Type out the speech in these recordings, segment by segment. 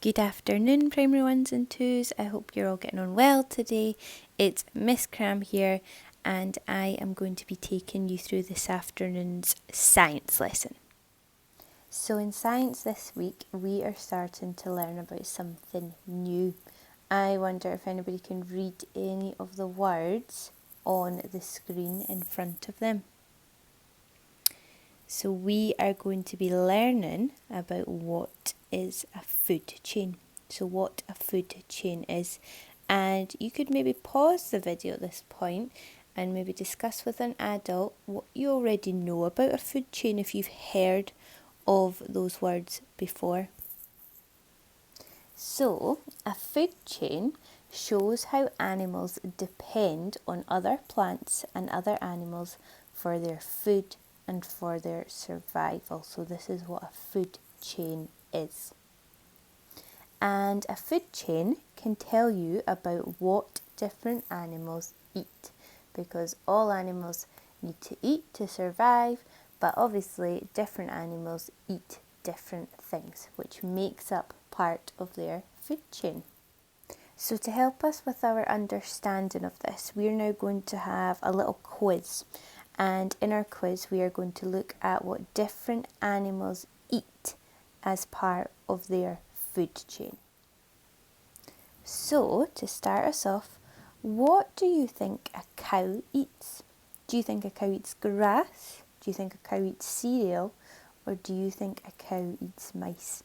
Good afternoon, primary ones and twos. I hope you're all getting on well today. It's Miss Cram here, and I am going to be taking you through this afternoon's science lesson. So in science this week, we are starting to learn about something new. I wonder if anybody can read any of the words on the screen in front of them. So we are going to be learning about what is a food chain. So what a food chain is. And you could maybe pause the video at this point and maybe discuss with an adult what you already know about a food chain if you've heard of those words before. So a food chain shows how animals depend on other plants and other animals for their food and for their survival. So this is what a food chain is. And a food chain can tell you about what different animals eat, because all animals need to eat to survive, but obviously different animals eat different things, which makes up part of their food chain. So to help us with our understanding of this, we are now going to have a little quiz. And in our quiz, we are going to look at what different animals eat as part of their food chain. So, to start us off, what do you think a cow eats? Do you think a cow eats grass? Do you think a cow eats cereal? Or do you think a cow eats mice?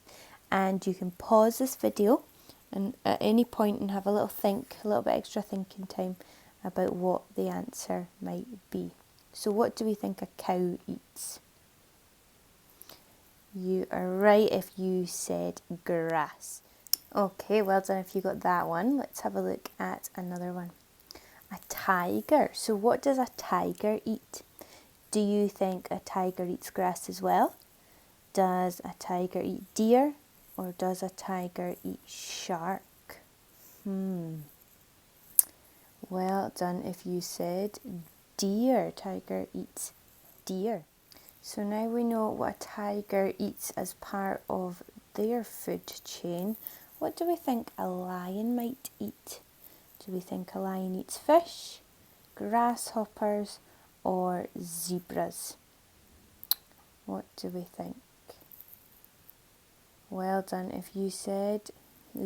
And you can pause this video and at any point and have a little think, a little bit extra thinking time about what the answer might be. So what do we think a cow eats? You are right if you said grass. Okay, well done if you got that one. Let's have a look at another one. A tiger. So what does a tiger eat? Do you think a tiger eats grass as well? Does a tiger eat deer? Or does a tiger eat shark? Well done if you said deer. Tiger eats deer. So now we know what a tiger eats as part of their food chain. What do we think a lion might eat? Do we think a lion eats fish, grasshoppers, or zebras? What do we think? Well done if you said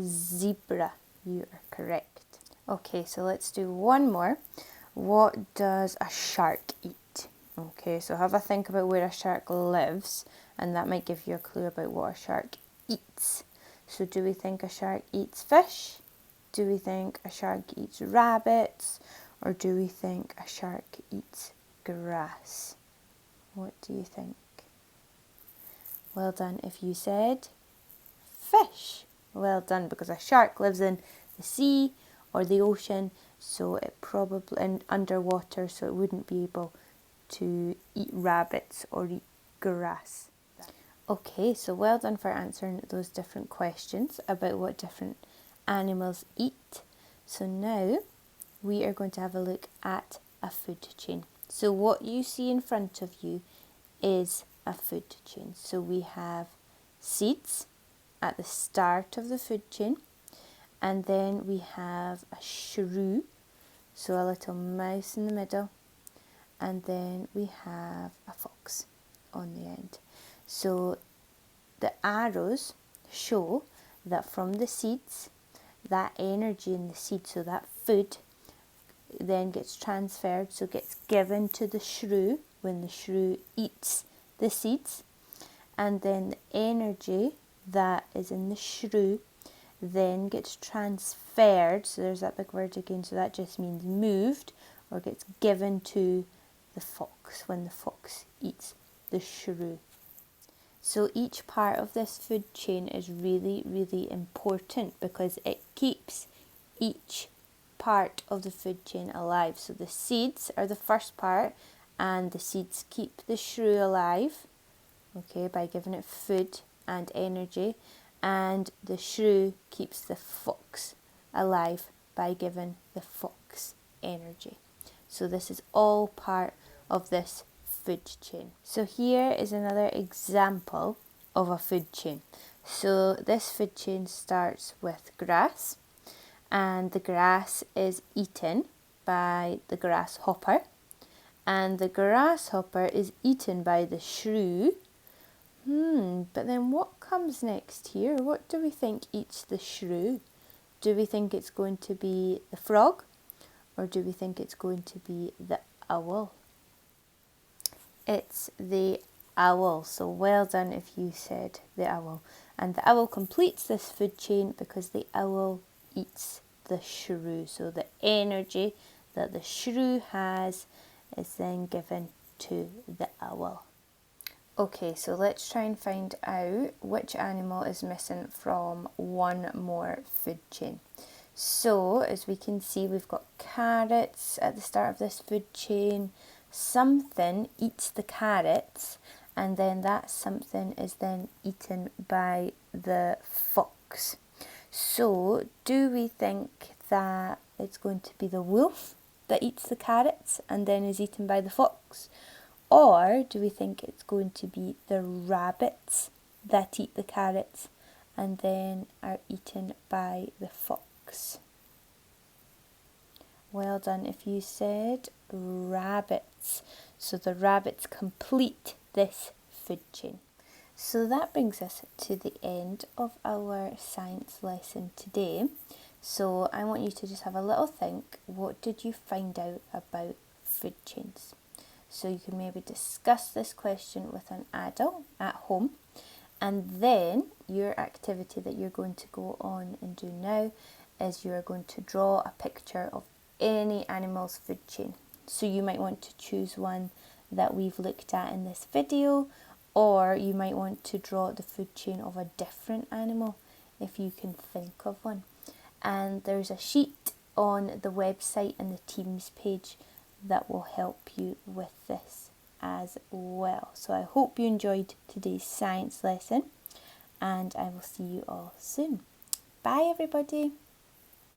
zebra. You are correct. Okay, so let's do one more. What does a shark eat? Okay, so have a think about where a shark lives, and that might give you a clue about what a shark eats. So do we think a shark eats fish? Do we think a shark eats rabbits? Or do we think a shark eats grass? What do you think? Well done if you said fish. Well done, because a shark lives in the sea or the ocean, so it probably and underwater, so it wouldn't be able to eat rabbits or eat grass. Okay, so well done for answering those different questions about what different animals eat. So now we are going to have a look at a food chain. So what you see in front of you is a food chain. So we have seeds at the start of the food chain, and then we have a shrew, so a little mouse in the middle, and then we have a fox on the end. So the arrows show that from the seeds, that energy in the seed, so that food then gets transferred, so gets given to the shrew when the shrew eats the seeds, and then the energy that is in the shrew then gets transferred, so there's that big word again, so that just means moved, or gets given to the fox when the fox eats the shrew. So each part of this food chain is really, really important because it keeps each part of the food chain alive. So the seeds are the first part, and the seeds keep the shrew alive, okay, by giving it food and energy, and the shrew keeps the fox alive by giving the fox energy. So this is all part of this food chain. So here is another example of a food chain. So this food chain starts with grass, and the grass is eaten by the grasshopper, and the grasshopper is eaten by the shrew. But then what comes next here? What do we think eats the shrew? Do we think it's going to be the frog, or do we think it's going to be the owl? It's the owl, so well done if you said the owl. And the owl completes this food chain because the owl eats the shrew. So the energy that the shrew has is then given to the owl. Okay, so let's try and find out which animal is missing from one more food chain. So as we can see, we've got carrots at the start of this food chain. Something eats the carrots, and then that something is then eaten by the fox. So do we think that it's going to be the wolf that eats the carrots and then is eaten by the fox? Or do we think it's going to be the rabbits that eat the carrots and then are eaten by the fox? Well done if you said rabbits. So the rabbits complete this food chain. So that brings us to the end of our science lesson today. So I want you to just have a little think. What did you find out about food chains? So you can maybe discuss this question with an adult at home, and then your activity that you're going to go on and do now is you're going to draw a picture of any animal's food chain. So you might want to choose one that we've looked at in this video, or you might want to draw the food chain of a different animal if you can think of one. And there's a sheet on the website and the Teams page that will help you with this as well. So I hope you enjoyed today's science lesson, and I will see you all soon. Bye everybody.